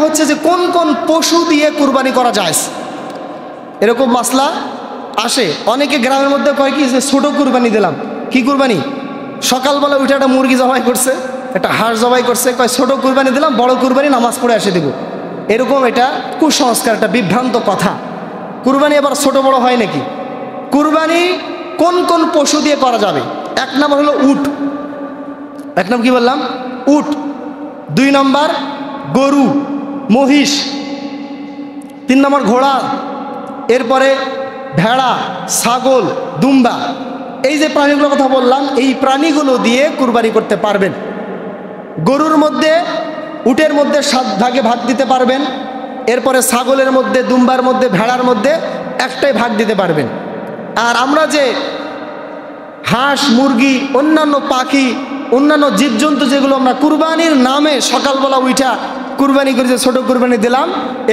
হচ্ছে যে কোন কোন পশু দিয়ে কুরবানি করা যায়, এরকম মাসলা আসে। অনেকে গ্রামের মধ্যে কয় কি যে ছোটো কুরবানি দিলাম, কি কুরবানি? সকালবেলা উঠে একটা মুরগি জবাই করছে, একটা হাঁস জবাই করছে, কয় ছোটো কুরবানি দিলাম, বড় কুরবানি নামাজ পড়ে এসে দেব। এরকম এটা কুসংস্কার, একটা বিভ্রান্ত কথা। কুরবানি আবার ছোট বড় হয় নাকি? কুরবানি কোন কোন পশু দিয়ে করা যাবে? এক নম্বর হলো উট। এক নম্বর কি বললাম? উট। 2 নম্বর গরু, মহিষ। 3 নম্বর ঘোড়া। এরপরে ভেড়া, ছাগল, দুম্বা। এই যে প্রাণীগুলোর কথা বললাম, এই প্রাণীগুলো দিয়ে কুরবানি করতে পারবেন। গরুর মধ্যে, উটের মধ্যে 7 ভাগে ভাগ দিতে পারবেন। এরপরে ছাগলের মধ্যে, দুম্বার মধ্যে, ভেড়ার মধ্যে একটাই ভাগ দিতে পারবেন। আর আমরা যে হাঁস, মুরগি, অন্যান্য পাখি, অন্যান্য জীবজন্তু যেগুলো আমরা কুরবানির নামে সকালবেলা উঠা কুরবানি করে যে ছোটো কুরবানি দিলাম,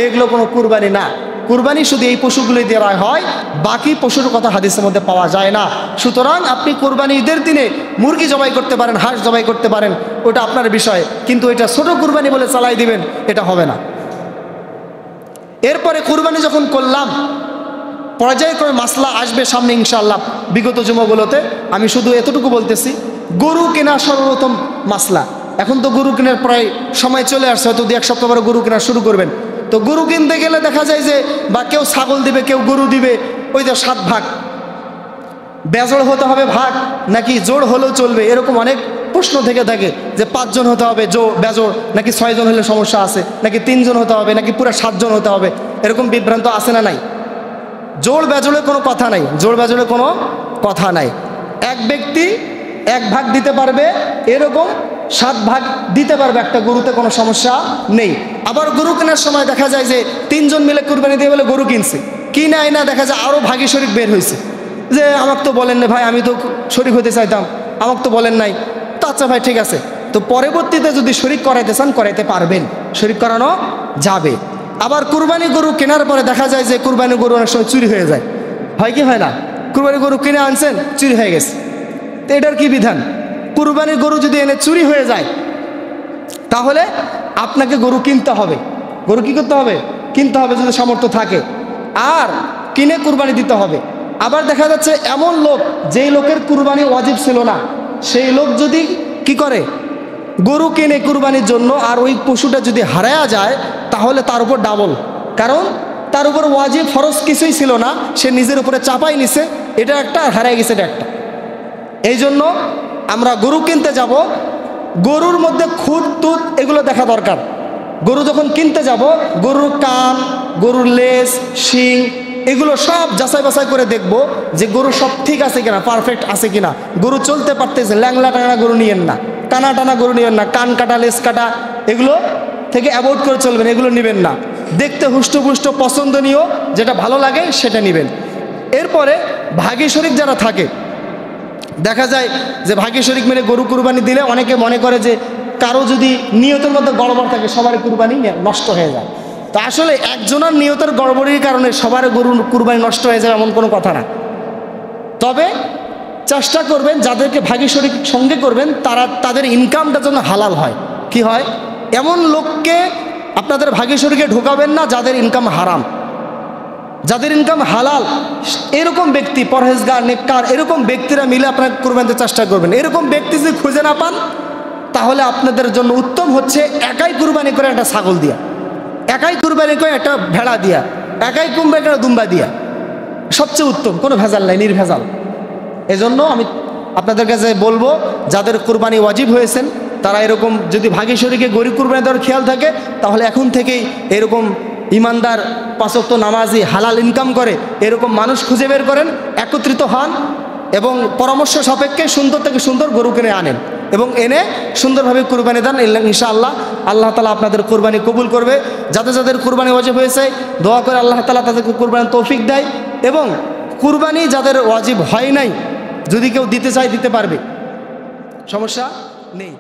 এগুলো কোনো কুরবানি না। কুরবানি শুধু এই পশুগুলোই দেওয়া হয়, বাকি পশুর কথা হাদিসের মধ্যে পাওয়া যায় না। সুতরাং আপনি কুরবানি ঈদের দিনে মুরগি জবাই করতে পারেন, হাঁস জবাই করতে পারেন, ওটা আপনার বিষয়, কিন্তু এটা ছোটো কুরবানি বলে চালাই দিবেন, এটা হবে না। এরপরে কুরবানি যখন করলাম, পর্যায়ক্রমে মাসলা আসবে সামনে ইনশাআল্লাহ বিগত জুমাগুলোতে। আমি শুধু এতটুকু বলতেছি, গরু কেনা সর্বপ্রথম মাসলা। এখন তো গরু কেনার প্রায় সময় চলে আসছে, হয়তো 2-1 সপ্তাহ পরে গরু কেনা শুরু করবেন। তো গরু কিনতে গেলে দেখা যায় যে বা কেউ ছাগল দিবে, কেউ গরু দিবে, ওই যে 7 ভাগ। বেজোড় হতে হবে ভাগ, নাকি জোড় হলেও চলবে, এরকম অনেক প্রশ্ন থেকে থাকে যে 5 জন হতে হবে বেজোড়, নাকি 6 জন হলে সমস্যা আছে, নাকি 3 জন হতে হবে, নাকি পুরো 7 জন হতে হবে। এরকম বিভ্রান্ত আছে না নাই? জোড় বেজোড়ে কোনো কথা নাই, জোড় বেজোড়ে কোনো কথা নাই। এক ব্যক্তি 1 ভাগ দিতে পারবে, এরকম 7 ভাগ দিতে পারবে একটা গরুতে, কোনো সমস্যা নেই। আবার গরু কেনার সময় দেখা যায় যে 3 জন মিলে কুরবানি দিয়ে বলে গরু কিনছে, কিনে আইনা দেখা যায় আরও ভাগী শরিক বের হয়েছে, যে আমাকে তো বলেন না ভাই, আমি তো শরিক হতে চাইতাম, আমাকে তো বলেন নাই। তো আচ্ছা ভাই ঠিক আছে, তো পরবর্তীতে যদি শরিক করাইতে চান করাইতে পারবেন, শরিক করানো যাবে। আবার কুরবানি গরু কেনার পরে দেখা যায় যে কুরবানি গরু অনেক সময় চুরি হয়ে যায়, হয় কি হয় না? কুরবানি গরু কিনে আনছেন, চুরি হয়ে গেছে, তো এটার কি বিধান? কুরবানির গরু যদি এনে চুরি হয়ে যায়, তাহলে আপনাকে গরু কিনতে হবে। গরু কি করতে হবে? কিনতে হবে, যদি সামর্থ্য থাকে, আর কিনে কুরবানি দিতে হবে। আবার দেখা যাচ্ছে এমন লোক, যেই লোকের কুরবানি ওয়াজিব ছিল না, সেই লোক যদি কি করে, গরু কিনে কুরবানির জন্য, আর ওই পশুটা যদি হারায়া যায়, তাহলে তার উপর ডাবল, কারণ তার উপর ওয়াজিব ফরজ কিছুই ছিল না, সে নিজের উপরে চাপাই নিছে, এটা একটা, আর হারায় গেছে এটা একটা। এই জন্য আমরা গরু কিনতে যাব, গরুর মধ্যে খুঁত টুত এগুলো দেখা দরকার। গরু যখন কিনতে যাব, গরুর কান, গরুর লেজ, শিং, এগুলো সব যাচাই বাছাই করে দেখব যে গরু সব ঠিক আছে কিনা, পারফেক্ট আছে কিনা। গরু চলতে পারতেছে, ল্যাংলা টানা গরু নিয়েন না, টানা টানা গরু নিয়েন না, কান কাটা, লেজ কাটা, এগুলো থেকে অ্যাভয়েড করে চলবেন, এগুলো নেবেন না। দেখতে হুষ্টপুষ্ট, পছন্দনীয়, যেটা ভালো লাগে সেটা নেবেন। এরপরে ভাগী শরিক যারা থাকে, দেখা যায় যে ভাগী শরিক মেরে গরু কুরবানি দিলে অনেকে মনে করে যে কারো যদি নিয়তের মধ্যে গড়বড় থাকে, সবার কুরবানি নষ্ট হয়ে যায়। তো আসলে একজনের নিয়তের গড়বড়ির কারণে সবার গরু কুরবানি নষ্ট হয়ে যায় এমন কোনো কথা না। তবে চেষ্টা করবেন যাদেরকে ভাগী শরিক সঙ্গে করবেন, তাদের ইনকামটা যেন হালাল হয়। কি হয়? এমন লোককে আপনাদের ভাগী শরিকে ঢোকাবেন না যাদের ইনকাম হারাম। যাদের ইনকাম হালাল, এরকম ব্যক্তি, পরহেজগার, নেককার, এরকম ব্যক্তিরা মিলে আপনার কুরবানিতে চেষ্টা করবেন। এরকম ব্যক্তি যদি খুঁজে না পান, তাহলে আপনাদের জন্য উত্তম হচ্ছে একাই কুরবানি করে একটা ছাগল দিয়া, একাই কুরবানি করে একটা ভেড়া দিয়া, একাই কুরবানি করে দুম্বা দিয়া, সবচেয়ে উত্তম, কোনো ভেজাল নাই, নির্ভেজাল। এজন্য আমি আপনাদের কাছে বলবো, যাদের কুরবানি ওয়াজিব হয়েছেন, তারা এরকম যদি ভাগী শরিকে গরু কুরবানি দেওয়ার খেয়াল থাকে, তাহলে এখন থেকেই এরকম ইমানদার, 5 ওয়াক্ত নামাজি, হালাল ইনকাম করে এরকম মানুষ খুঁজে বের করেন, একত্রিত হন এবং পরামর্শ সাপেক্ষে সুন্দর থেকে সুন্দর গরু কিনে আনেন এবং এনে সুন্দরভাবে কুরবানি দেন। ইনশাআল্লাহ আল্লাহ তাআলা আপনাদের কুরবানি কবুল করবে। যাদের কুরবানি ওয়াজিব হয়েছে, দোয়া করে আল্লাহ তাআলা তাদেরকে কুরবানির তৌফিক দেয়, এবং কুরবানি যাদের ওয়াজিব হয় নাই, যদি কেউ দিতে চায় দিতে পারবে, সমস্যা নেই।